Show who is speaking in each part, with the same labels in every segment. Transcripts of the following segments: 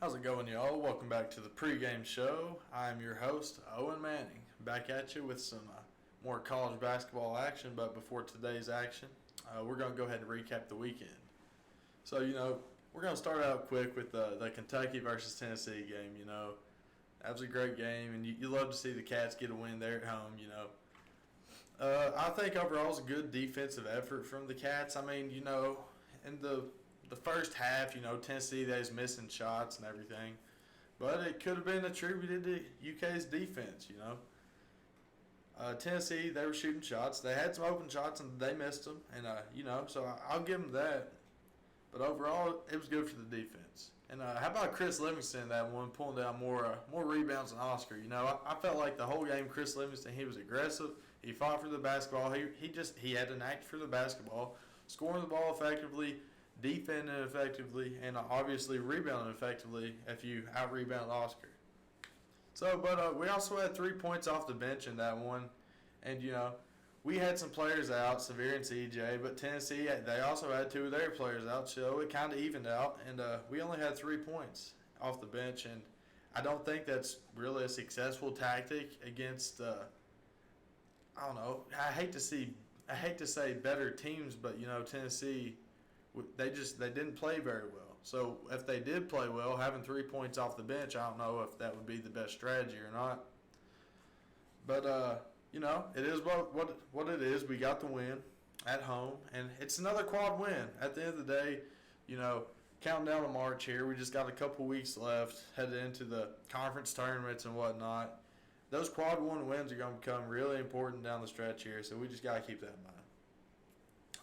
Speaker 1: How's it going, y'all? Welcome back to the Pregame Show. I'm your host, Owen Manning, back at you with some more college basketball action. But before today's action, we're going to go ahead and recap the weekend. So, we're going to start out quick with the Kentucky versus Tennessee game. That was a great game, and you love to see the Cats get a win there at home. I think overall it was a good defensive effort from the Cats. I mean, in the first half, Tennessee, they was missing shots and everything. But it could have been attributed to UK's defense, Tennessee, they were shooting shots. They had some open shots and they missed them. And, so I'll give them that. But overall, it was good for the defense. And how about Chris Livingston, that one, pulling down more rebounds than Oscar? I felt like the whole game, Chris Livingston, he was aggressive. He fought for the basketball. He had an act for the basketball, scoring the ball effectively, defending effectively, and obviously rebounding effectively if you out-rebound Oscar. But we also had 3 points off the bench in that one. And, we had some players out, Severe and CJ, but Tennessee, they also had 2 of their players out, so it kind of evened out. And we only had 3 points off the bench, and I don't think that's really a successful tactic against, I don't know, I hate to say better teams, but, Tennessee, they didn't play very well. So if they did play well, having 3 points off the bench, I don't know if that would be the best strategy or not. But it is what it is. We got the win at home, and it's another quad win. At the end of the day, counting down to March here, we just got a couple weeks left, headed into the conference tournaments and whatnot. Those quad 1 wins are going to become really important down the stretch here, so we just got to keep that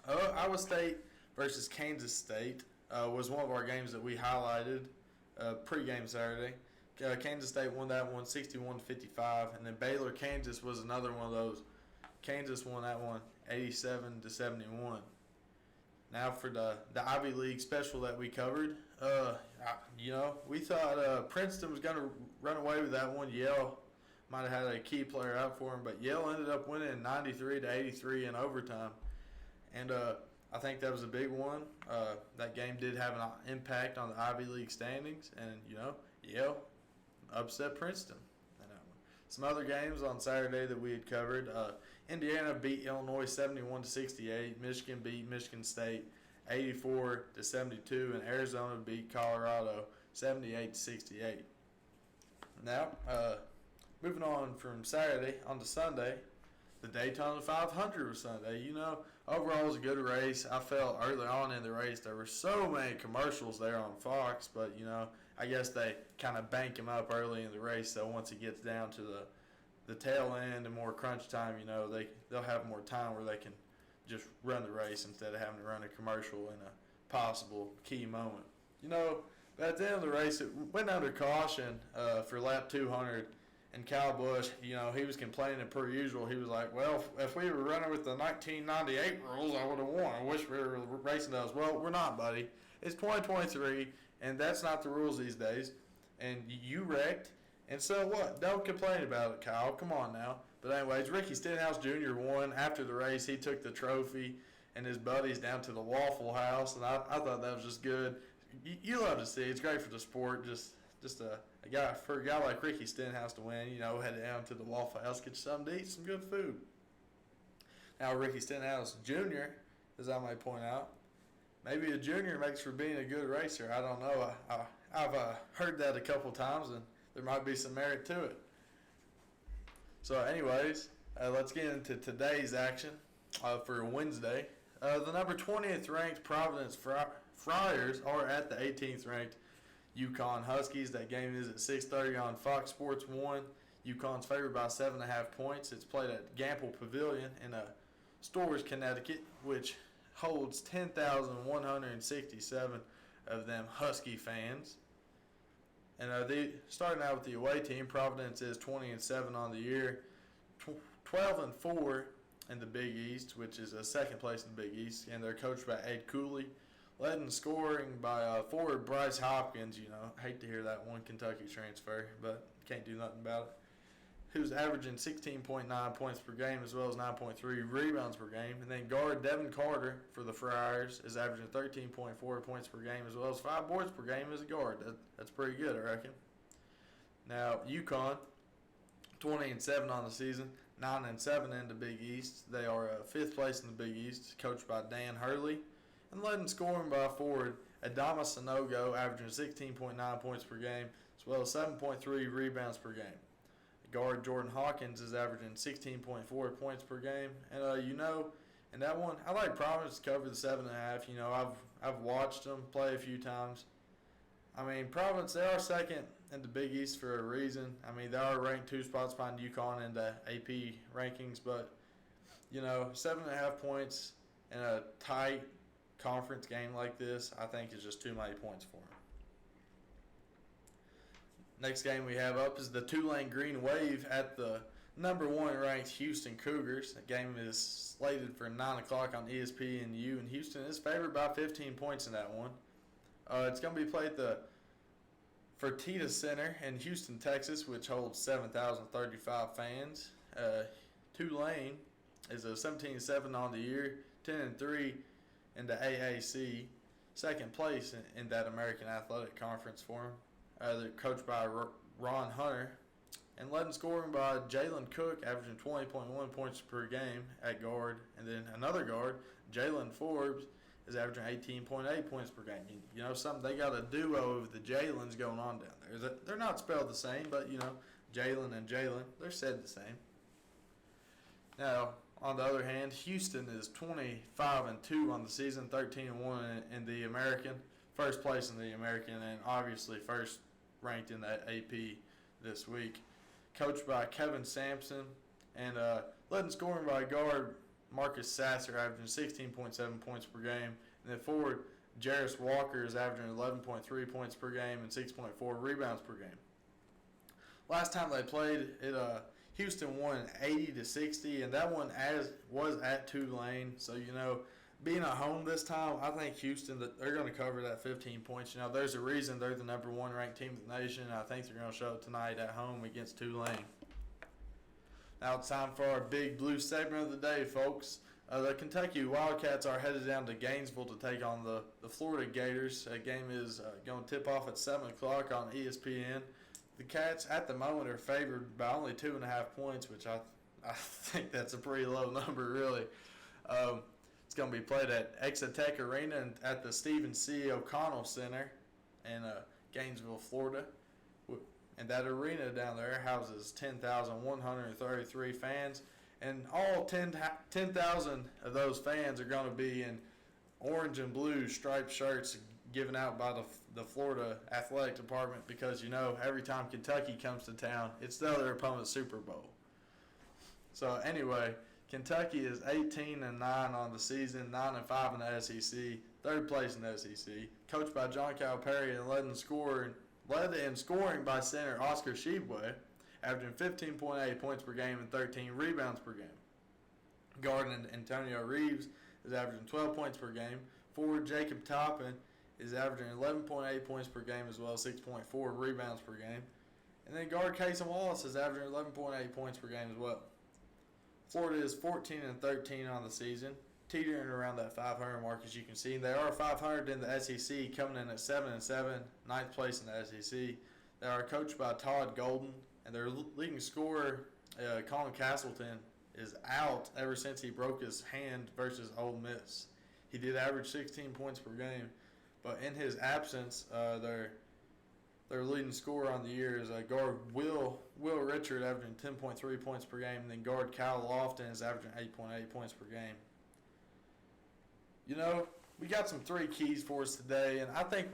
Speaker 1: in mind. Iowa State versus Kansas State was one of our games that we highlighted pregame Saturday. Kansas State won that one 61-55, and then Baylor, Kansas was another one of those. Kansas won that one 87-71. Now for the Ivy League special that we covered, we thought Princeton was going to run away with that one. Yale might have had a key player out for him, but Yale ended up winning 93-83 in overtime, and I think that was a big one. That game did have an impact on the Ivy League standings, and Yale upset Princeton. Some other games on Saturday that we had covered. Indiana beat Illinois 71-68. Michigan beat Michigan State 84-72, and Arizona beat Colorado 78-68. Now, moving on from Saturday on to Sunday. The Daytona 500 was Sunday. Overall it was a good race. I felt early on in the race there were so many commercials there on Fox, but, I guess they kind of bank them up early in the race, so once it gets down to the tail end and more crunch time, they'll have more time where they can just run the race instead of having to run a commercial in a possible key moment. But at the end of the race, it went under caution for lap 200. And Kyle Busch, he was complaining per usual. He was like, well, if we were running with the 1998 rules, I would have won. I wish we were racing those. Well, we're not, buddy. It's 2023, and that's not the rules these days. And you wrecked, and so what? Don't complain about it, Kyle. Come on now. But anyways, Ricky Stenhouse Jr. won. After the race, he took the trophy and his buddies down to the Waffle House, and I thought that was just good. You love to see it. It's great for the sport, just a guy like Ricky Stenhouse to win, head down to the Waffle House, get you something to eat, some good food. Now, Ricky Stenhouse Jr., as I might point out, maybe a junior makes for being a good racer. I don't know. I've heard that a couple times, and there might be some merit to it. So, anyways, let's get into today's action for Wednesday. The number 20th ranked Providence Friars are at the 18th ranked UConn Huskies. That game is at 6:30 on Fox Sports 1. UConn's favored by 7.5 points. It's played at Gamble Pavilion in Storrs, Connecticut, which holds 10,167 of them Husky fans. And starting out with the away team, Providence is 20-7 on the year, 12-4 in the Big East, which is a second place in the Big East, and they're coached by Ed Cooley. Led in scoring by forward Bryce Hopkins. Hate to hear that one Kentucky transfer, but can't do nothing about it. who's averaging 16.9 points per game as well as 9.3 rebounds per game. And then guard Devin Carter for the Friars is averaging 13.4 points per game as well as 5 boards per game as a guard. That's pretty good, I reckon. Now, UConn, 20-7 on the season, 9-7 in the Big East. They are 5th place in the Big East, coached by Dan Hurley. And led in scoring by forward Adama Sanogo, averaging 16.9 points per game as well as 7.3 rebounds per game. Guard Jordan Hawkins is averaging 16.4 points per game. And, in that one, I like Providence to cover the 7.5. I've watched them play a few times. I mean, Providence, they are second in the Big East for a reason. I mean, they are ranked 2 spots behind UConn in the AP rankings. But, 7.5 points in a tight conference game like this, I think is just too many points for them. Next game we have up is the Tulane Green Wave at the number 1 ranked Houston Cougars. The game is slated for 9 o'clock on ESPNU, and Houston is favored by 15 points in that one. It's going to be played at the Fertitta Center in Houston, Texas, which holds 7,035 fans. Tulane is a 17-7 on the year, 10-3 in the AAC, second place in that American Athletic Conference for them. They're coached by Ron Hunter, and led in scoring by Jalen Cook, averaging 20.1 points per game at guard. And then another guard, Jalen Forbes, is averaging 18.8 points per game. Something, they got a duo of the Jalens going on down there. They're not spelled the same, but, Jalen and Jalen, they're said the same. Now, on the other hand, Houston is 25-2 on the season, 13-1 in the American, first place in the American, and obviously first ranked in that AP this week. Coached by Kevin Sampson, and led in scoring by guard Marcus Sasser, averaging 16.7 points per game. And then forward Jarris Walker is averaging 11.3 points per game and 6.4 rebounds per game. Last time they played, Houston won 80-60, and that one was at Tulane. So, being at home this time, I think Houston, they're going to cover that 15 points. There's a reason they're the number 1 ranked team in the nation, and I think they're going to show it tonight at home against Tulane. Now it's time for our big blue segment of the day, folks. The Kentucky Wildcats are headed down to Gainesville to take on the Florida Gators. That game is going to tip off at 7 o'clock on ESPN. The Cats, at the moment, are favored by only 2.5 points, which I think that's a pretty low number, really. It's going to be played at Exotech Arena and at the Stephen C. O'Connell Center in Gainesville, Florida. And that arena down there houses 10,133 fans. And all 10,000 of those fans are going to be in orange and blue striped shirts given out by the Florida Athletic Department because, every time Kentucky comes to town, it's the other opponent's Super Bowl. So, anyway, Kentucky is 18-9 on the season, 9-5 in the SEC, third place in the SEC. Coached by John Calipari and led in scoring by center Oscar Shibwe, averaging 15.8 points per game and 13 rebounds per game. Guard Antonio Reeves is averaging 12 points per game. Forward Jacob Toppin is averaging 11.8 points per game as well as 6.4 rebounds per game. And then guard Cason Wallace is averaging 11.8 points per game as well. Florida is 14-13 on the season, teetering around that 500 mark, as you can see. They are 500 in the SEC, coming in at 7-7, ninth place in the SEC. They are coached by Todd Golden, and their leading scorer, Colin Castleton, is out ever since he broke his hand versus Ole Miss. He did average 16 points per game, but in his absence, their leading scorer on the year is guard Will Richard, averaging 10.3 points per game, and then guard Kyle Lofton is averaging 8.8 points per game. We got some 3 keys for us today, and I think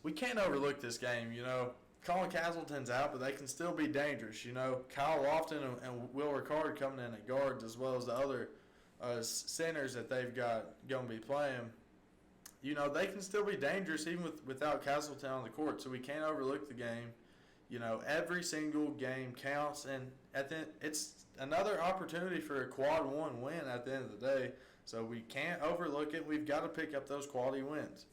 Speaker 1: we can't overlook this game. Colin Castleton's out, but they can still be dangerous. Kyle Lofton and Will Ricard coming in at guards, as well as the other centers that they've got going to be playing. They can still be dangerous even without Castleton on the court, so we can't overlook the game. Every single game counts, and it's another opportunity for a quad 1 win at the end of the day, so we can't overlook it. We've got to pick up those quality wins.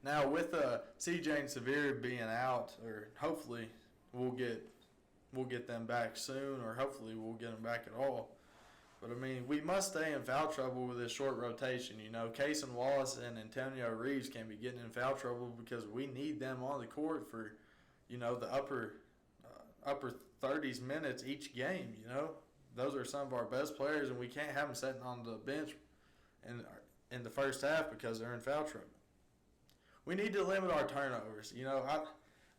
Speaker 1: Now, with CJ and Severe being out, or hopefully we'll get we'll get them back soon, or hopefully we'll get them back at all. But, I mean, we must stay in foul trouble with this short rotation. You know, Cason Wallace and Antonio Reeves can be getting in foul trouble because we need them on the court for, you know, the upper 30s minutes each game, you know. Those are some of our best players, and we can't have them sitting on the bench in the first half because they're in foul trouble. We need to limit our turnovers. You know, I'm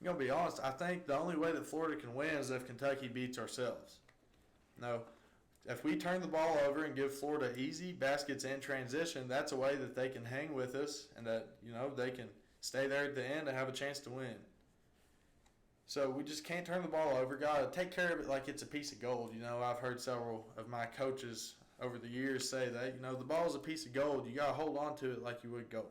Speaker 1: going to be honest. I think the only way that Florida can win is if Kentucky beats ourselves. No, if we turn the ball over and give Florida easy baskets in transition, that's a way that they can hang with us and that, you know, they can stay there at the end and have a chance to win. So we just can't turn the ball over. Got to take care of it like it's a piece of gold. You know, I've heard several of my coaches over the years say that, you know, the ball is a piece of gold. You got to hold on to it like you would gold.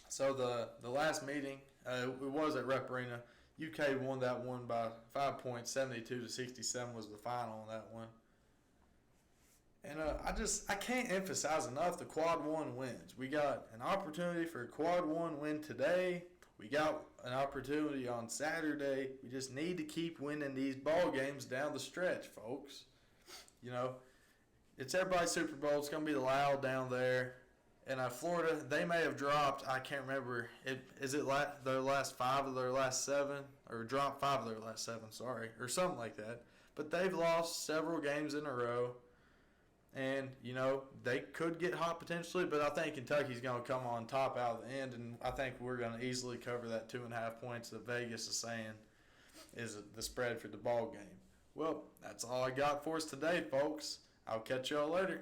Speaker 1: So the last meeting, it was at Rep Arena. UK won that one by 5 points, 72-67 was the final on that one. And I can't emphasize enough the quad one wins. We got an opportunity for a quad one win today. We got an opportunity on Saturday. We just need to keep winning these ball games down the stretch, folks. You know, it's everybody's Super Bowl. It's going to be loud down there. And Florida, they may have dropped, I can't remember, is it their last 5 of their last 7? Or dropped 5 of their last 7, sorry, or something like that. But they've lost several games in a row. And, you know, they could get hot potentially, but I think Kentucky's going to come on top out of the end, and I think we're going to easily cover that 2.5 points that Vegas is saying is the spread for the ball game. Well, that's all I got for us today, folks. I'll catch y'all later.